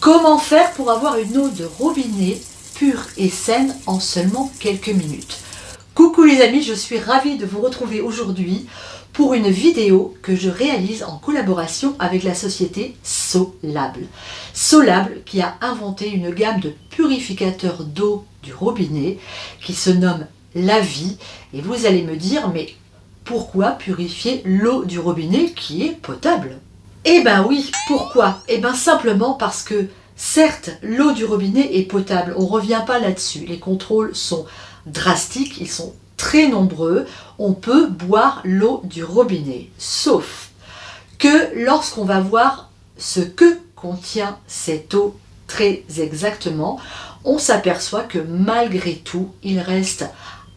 Comment faire pour avoir une eau de robinet pure et saine en seulement quelques minutes? Coucou les amis, je suis ravie de vous retrouver aujourd'hui pour une vidéo que je réalise en collaboration avec la société Solable. Solable qui a inventé une gamme de purificateurs d'eau du robinet qui se nomme La Vie. Et vous allez me dire, mais pourquoi purifier l'eau du robinet qui est potable? Eh ben oui, pourquoi? Eh ben simplement parce que certes, l'eau du robinet est potable, on ne revient pas là-dessus. Les contrôles sont drastiques, ils sont très nombreux, on peut boire l'eau du robinet. Sauf que lorsqu'on va voir ce que contient cette eau très exactement, on s'aperçoit que malgré tout, il reste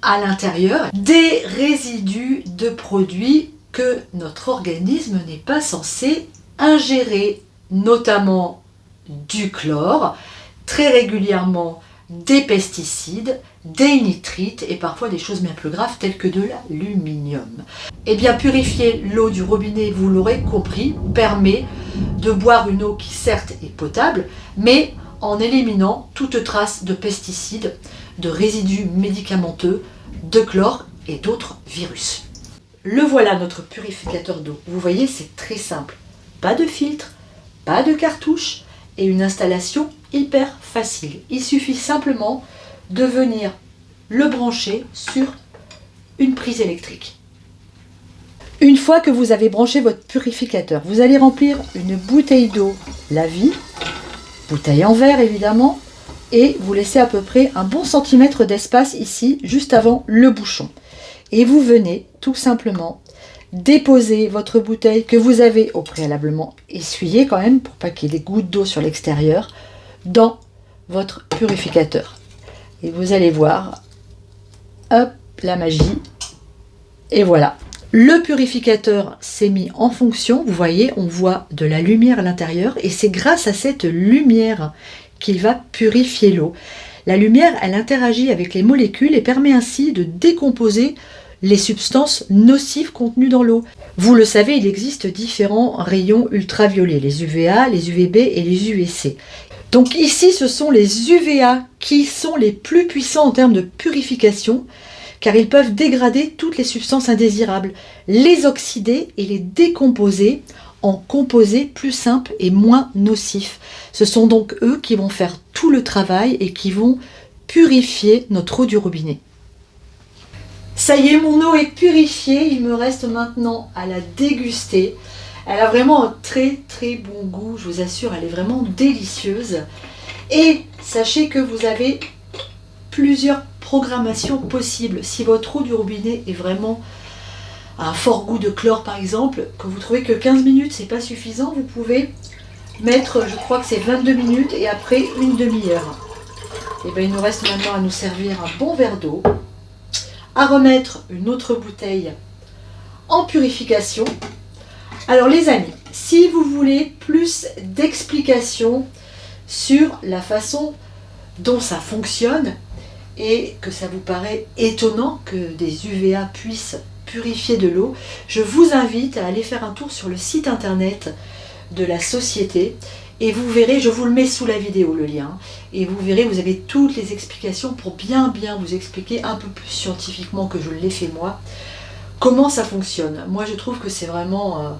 à l'intérieur des résidus de produits que notre organisme n'est pas censé ingérer, notamment du chlore, très régulièrement des pesticides, des nitrites et parfois des choses bien plus graves telles que de l'aluminium. Eh bien, purifier l'eau du robinet, vous l'aurez compris, permet de boire une eau qui certes est potable, mais en éliminant toute trace de pesticides, de résidus médicamenteux, de chlore et d'autres virus. Le voilà notre purificateur d'eau. Vous voyez, c'est très simple. Pas de filtre, pas de cartouche et une installation hyper facile. Il suffit simplement de venir le brancher sur une prise électrique. Une fois que vous avez branché votre purificateur, vous allez remplir une bouteille d'eau La Vie, bouteille en verre évidemment, et vous laissez à peu près un bon centimètre d'espace ici, juste avant le bouchon. Et vous venez tout simplement déposer votre bouteille que vous avez au préalablement essuyée quand même, pour pas qu'il y ait des gouttes d'eau sur l'extérieur, dans votre purificateur. Et vous allez voir, hop, la magie, et voilà. Le purificateur s'est mis en fonction, vous voyez, on voit de la lumière à l'intérieur, et c'est grâce à cette lumière qu'il va purifier l'eau. La lumière, elle interagit avec les molécules et permet ainsi de décomposer les substances nocives contenues dans l'eau. Vous le savez, il existe différents rayons ultraviolets, les UVA, les UVB et les UVC. Donc ici, ce sont les UVA qui sont les plus puissants en termes de purification, car ils peuvent dégrader toutes les substances indésirables, les oxyder et les décomposer en composés plus simples et moins nocifs. Ce sont donc eux qui vont faire tout le travail et qui vont purifier notre eau du robinet. Ça y est, mon eau est purifiée, il me reste maintenant à la déguster. Elle a vraiment un très très bon goût, je vous assure, elle est vraiment délicieuse. Et sachez que vous avez plusieurs programmations possibles. Si votre eau du robinet est vraiment à un fort goût de chlore par exemple, que vous trouvez que 15 minutes c'est pas suffisant, vous pouvez mettre, je crois que c'est 22 minutes et après une demi-heure. Et bien il nous reste maintenant à nous servir un bon verre d'eau, à remettre une autre bouteille en purification. Alors les amis, si vous voulez plus d'explications sur la façon dont ça fonctionne et que ça vous paraît étonnant que des UVA puissent purifier de l'eau, je vous invite à aller faire un tour sur le site internet de la société et vous verrez, je vous le mets sous la vidéo le lien, et vous verrez, vous avez toutes les explications pour bien vous expliquer un peu plus scientifiquement que je l'ai fait moi, comment ça fonctionne. Moi je trouve que c'est vraiment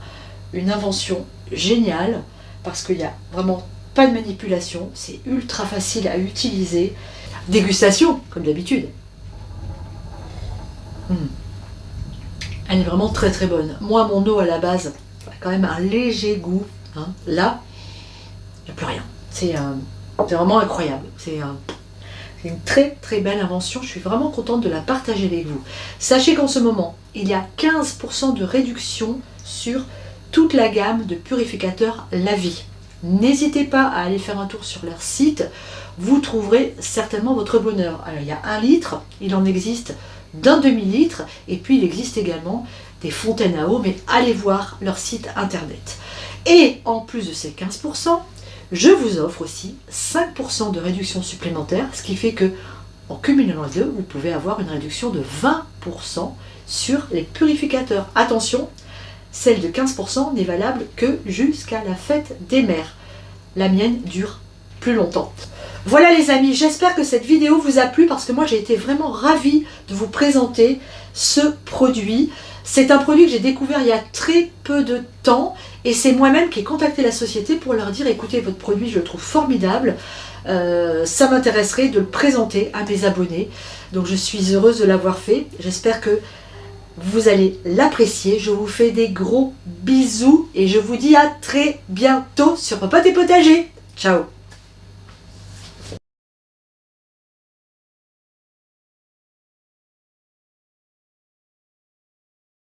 une invention géniale parce qu'il n'y a vraiment pas de manipulation, c'est ultra facile à utiliser. Dégustation, comme d'habitude. Elle est vraiment très très bonne. Moi, mon eau à la base a quand même un léger goût. Hein. Là, il n'y a plus rien. C'est vraiment incroyable. C'est une très très belle invention. Je suis vraiment contente de la partager avec vous. Sachez qu'en ce moment, il y a 15% de réduction sur toute la gamme de purificateurs La Vie. N'hésitez pas à aller faire un tour sur leur site, vous trouverez certainement votre bonheur. Alors il y a 1 litre, il en existe d'un demi-litre, et puis il existe également des fontaines à eau, mais allez voir leur site internet. Et en plus de ces 15%, je vous offre aussi 5% de réduction supplémentaire, ce qui fait que en cumulant les deux, vous pouvez avoir une réduction de 20% sur les purificateurs. Attention, celle de 15% n'est valable que jusqu'à la fête des mères. La mienne dure plus longtemps. Voilà les amis, j'espère que cette vidéo vous a plu parce que moi j'ai été vraiment ravie de vous présenter ce produit. C'est un produit que j'ai découvert il y a très peu de temps et c'est moi-même qui ai contacté la société pour leur dire écoutez, votre produit je le trouve formidable, ça m'intéresserait de le présenter à mes abonnés. Donc je suis heureuse de l'avoir fait, j'espère que vous allez l'apprécier. Je vous fais des gros bisous et je vous dis à très bientôt sur Popote et Potager. Ciao.